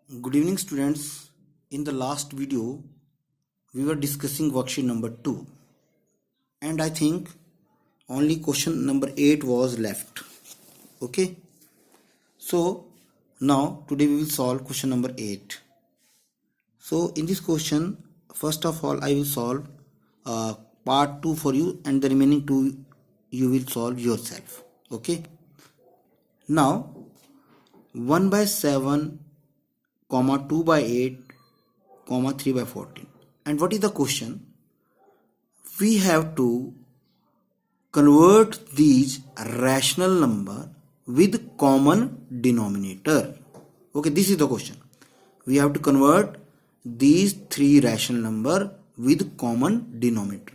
Good evening students. In the last video we were discussing worksheet number 2 and I think only question number 8 was left. Okay. So now today we will solve question number 8. So in this question first of all I will solve part 2 for you and the remaining 2 you will solve yourself. Okay. Now 1 by 7 comma 2 by 8 comma 3 by 14. And what is the question? We have to convert these rational number with common denominator. Okay, this is the question. We have to convert these three rational number with common denominator.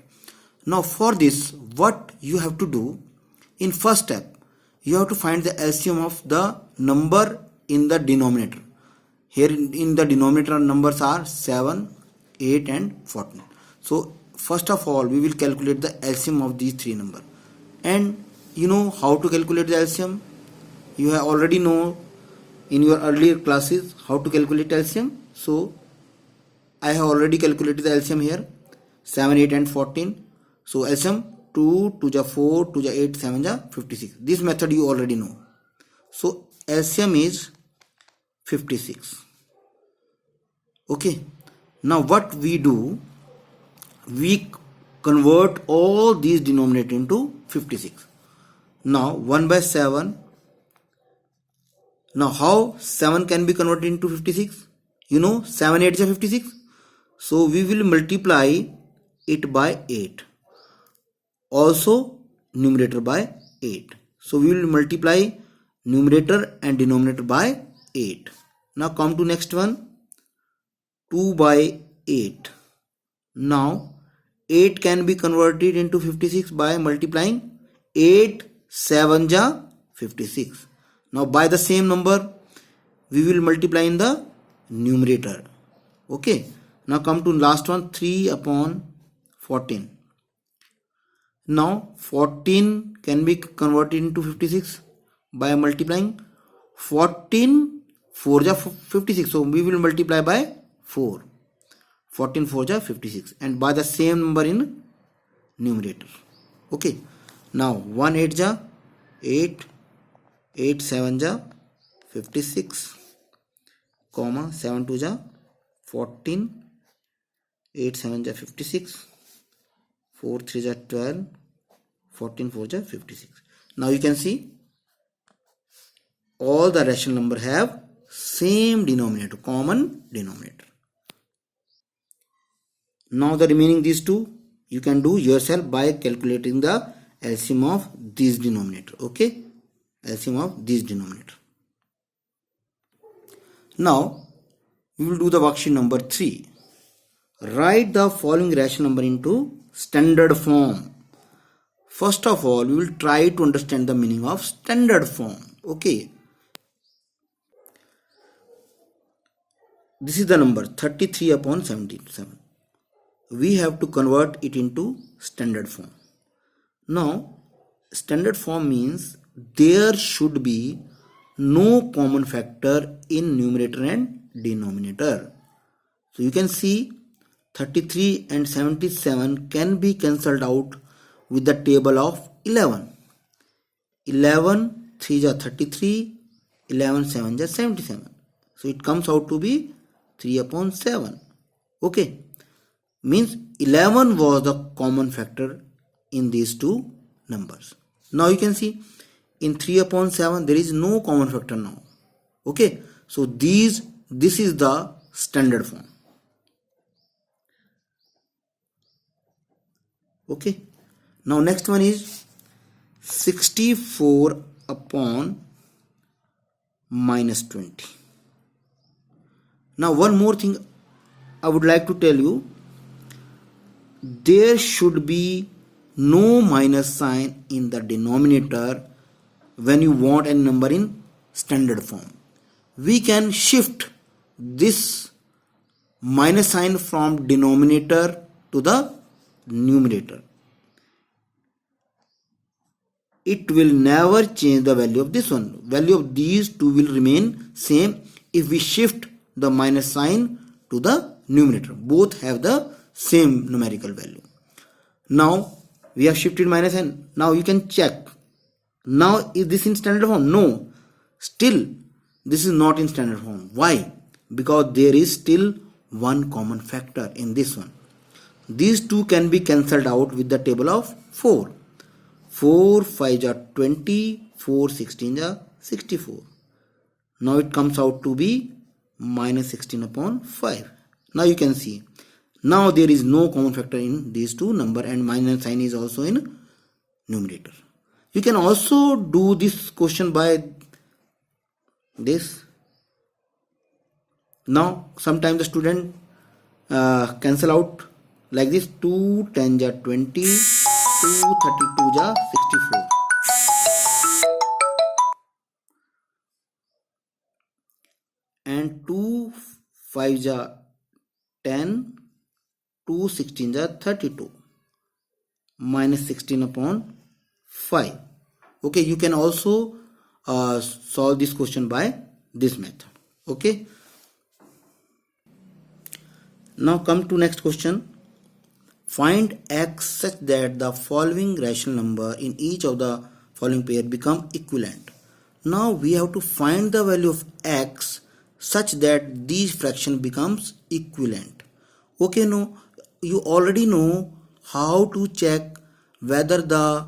Now for this, what you have to do, in first step, you have to find the LCM of the number in the denominator. Here in the denominator numbers are 7, 8 and 14. So first of all we will calculate the LCM of these three numbers. And you know how to calculate the LCM? You have already know in your earlier classes how to calculate LCM. So I have already calculated the LCM here. 7, 8 and 14. So LCM 2, 2 ja 4, 2 ja 8, 7 ja 56. This method you already know. So LCM is 56. Okay. Now what we do, we convert all these denominator into 56. Now 1 by 7. Now how 7 can be converted into 56? You know 7 8 is 56. So we will multiply it by 8. Also numerator by 8. So we will multiply numerator and denominator by 8. Now come to next one. 2 by 8. Now 8 can be converted into 56 by multiplying 8 7 ja 56. Now by the same number we will multiply in the numerator. Okay. Now come to last one, 3 upon 14. Now 14 can be converted into 56 by multiplying 14 4 ja 56. So we will multiply by 4. 14 4 ja 56 and by the same number in numerator. Okay. Now 1 8 ja 8, 8 7 ja 56, comma 7 2 ja 14, 8 7 ja 56, 4 3 ja 12, 14 4 ja 56. Now you can see all the rational number have same denominator, common denominator. Now the remaining these two you can do yourself by calculating the LCM of these denominator. Okay, LCM of these denominator. Now we will do the worksheet number 3. Write the following rational number into standard form. First of all we will try to understand the meaning of standard form. Okay, this is the number 33 upon 77. We have to convert it into standard form. Now standard form means there should be no common factor in numerator and denominator. So you can see 33 and 77 can be cancelled out with the table of 11. 11 3 ja 33, 11 7 ja 77. So it comes out to be 3 upon 7. Okay. Means 11 was the common factor in these two numbers. Now you can see in 3 upon 7 there is no common factor now. Okay. So this is the standard form. Okay. Now next one is 64 upon minus 20. Now one more thing I would like to tell you. There should be no minus sign in the denominator when you want any number in standard form. We can shift this minus sign from denominator to the numerator. It will never change the value of this one. Value of these two will remain same if we shift the minus sign to the numerator. Both have the same numerical value. Now we have shifted minus sign. Now you can check. Now is this in standard form? No. Still this is not in standard form. Why? Because there is still one common factor in this one. These two can be cancelled out with the table of 4. 4 5 are 20, 4 16 are 64. Now it comes out to be minus 16 upon 5. Now you can see. Now there is no common factor in these two number, and minus sign is also in numerator. You can also do this question by this. Now sometimes the student cancel out like this. 2 10 are 20, 2 32 are 64. And 2 5 are 10, 2 16 are 32, minus 16 upon 5. Okay, you can also solve this question by this method. Okay. Now come to next question. Find x such that the following rational number in each of the following pair become equivalent. Now we have to find the value of x such that these fraction becomes equivalent. Okay, no, you already know how to check whether the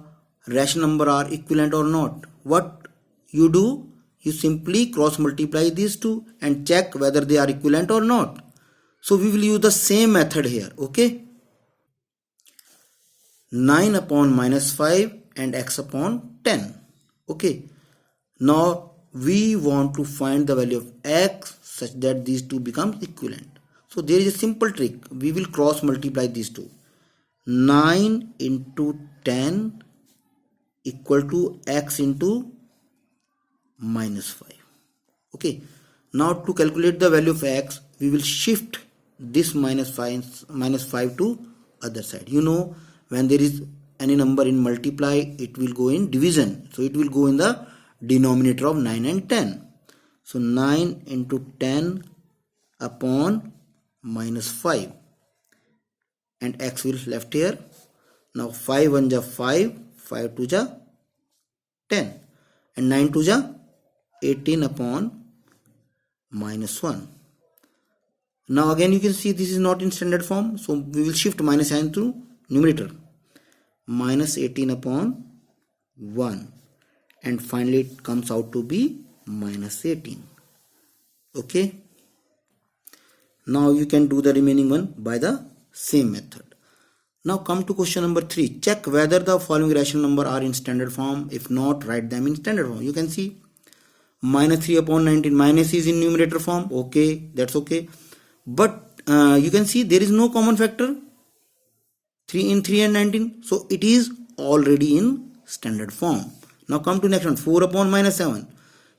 rational number are equivalent or not. What you do? You simply cross multiply these two and check whether they are equivalent or not. So we will use the same method here. Okay. 9 upon minus 5 and x upon 10. Okay. Now we want to find the value of x such that these two become equivalent. So there is a simple trick. We will cross multiply these two. 9 into 10 equal to x into minus 5. Okay. Now to calculate the value of x, we will shift this minus 5 to other side. You know, when there is any number in multiply, it will go in division. So it will go in the denominator of 9 and 10. So 9 into 10 upon minus 5. And x will left here. Now 5 1 ja 5, 5 2 ja 10. And 9 2 ja 18 upon minus 1. Now again you can see this is not in standard form. So we will shift minus sign to numerator. Minus 18 upon 1. And finally it comes out to be minus 18. Okay. Now you can do the remaining one by the same method. Now come to question number 3. Check whether the following rational number are in standard form. If not, write them in standard form. You can see minus 3 upon 19. Minus is in numerator form. Okay, that's okay. But you can see there is no common factor. 3 in 3 and 19. So it is already in standard form. Now come to next one. 4 upon minus 7.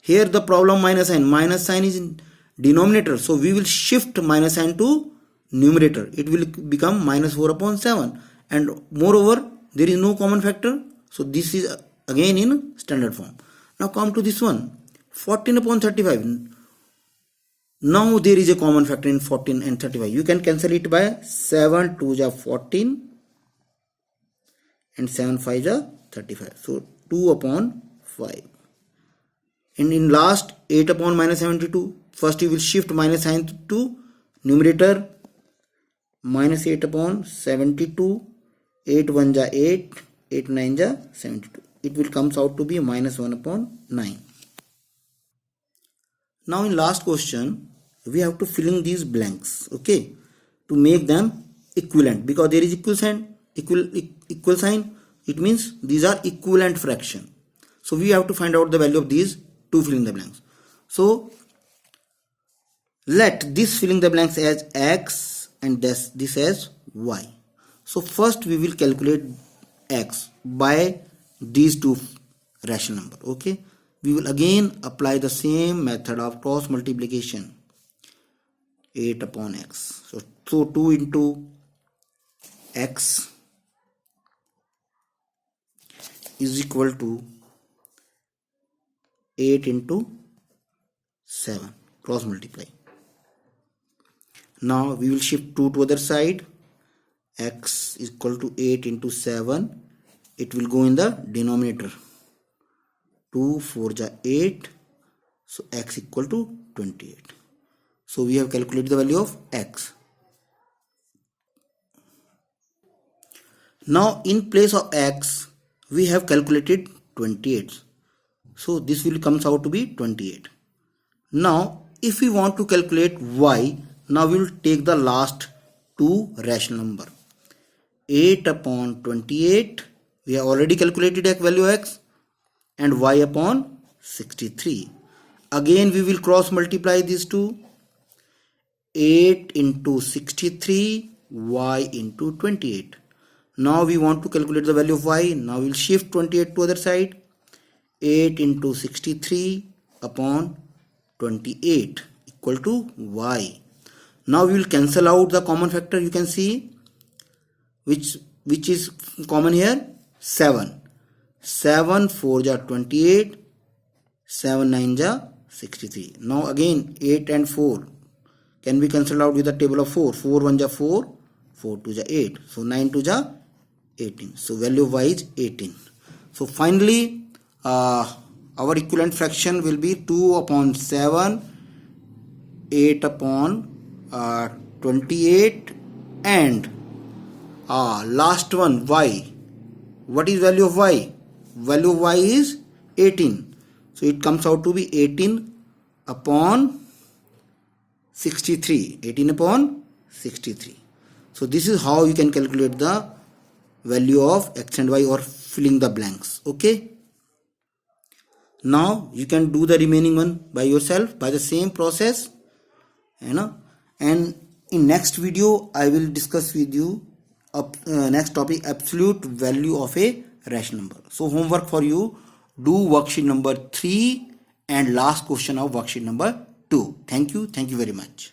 Here the problem minus sign. Minus sign is in denominator. So we will shift minus sign to numerator. It will become minus 4 upon 7. And moreover, there is no common factor. So this is again in standard form. Now come to this one. 14 upon 35. Now there is a common factor in 14 and 35. You can cancel it by 7 2 ja 14 and 7 5 ja 35. So 2 upon 5. And in last 8 upon minus 72. First you will shift minus sign to numerator. Minus 8 upon 72. 8 1 ja 8. 8 9 ja 72. It will comes out to be minus 1 upon 9. Now in last question, we have to fill in these blanks, okay, to make them equivalent, because there is equal sign. It means these are equivalent fraction. So we have to find out the value of these to fill in the blanks. So let this fill in the blanks as x and this as y. So first we will calculate x by these two rational number. Okay, we will again apply the same method of cross multiplication. 8 upon x. So 2 into x is equal to 8 into 7. Cross multiply. Now we will shift 2 to other side. X is equal to 8 into 7. It will go in the denominator. 2 4 ja 8. So x equal to 28. So we have calculated the value of x. Now in place of x, we have calculated 28. So this will comes out to be 28. Now if we want to calculate y, now we will take the last two rational number. 8 upon 28, we have already calculated x value x, and y upon 63. Again we will cross multiply these two. 8 into 63, y into 28. Now we want to calculate the value of y. Now we will shift 28 to other side. 8 into 63 upon 28 equal to y. Now we will cancel out the common factor. You can see which is common here. 7. 7 4 ja 28. 7 9 ja 63. Now again 8 and 4 can be cancelled out with the table of 4. 4 1 ja 4. 4 2 ja 8. So 9 2 ja 18. So value of y is 18. So finally our equivalent fraction will be 2 upon 7, 8 upon 28, and last one y. What is value of y? Value of y is 18. So it comes out to be 18 upon 63. 18 upon 63. So this is how you can calculate the value of x and y, or filling the blanks. Okay. Now you can do the remaining one by yourself by the same process, and in next video I will discuss with you next topic, absolute value of a rational number. So homework for you, do worksheet number 3 and last question of worksheet number 2. Thank you very much.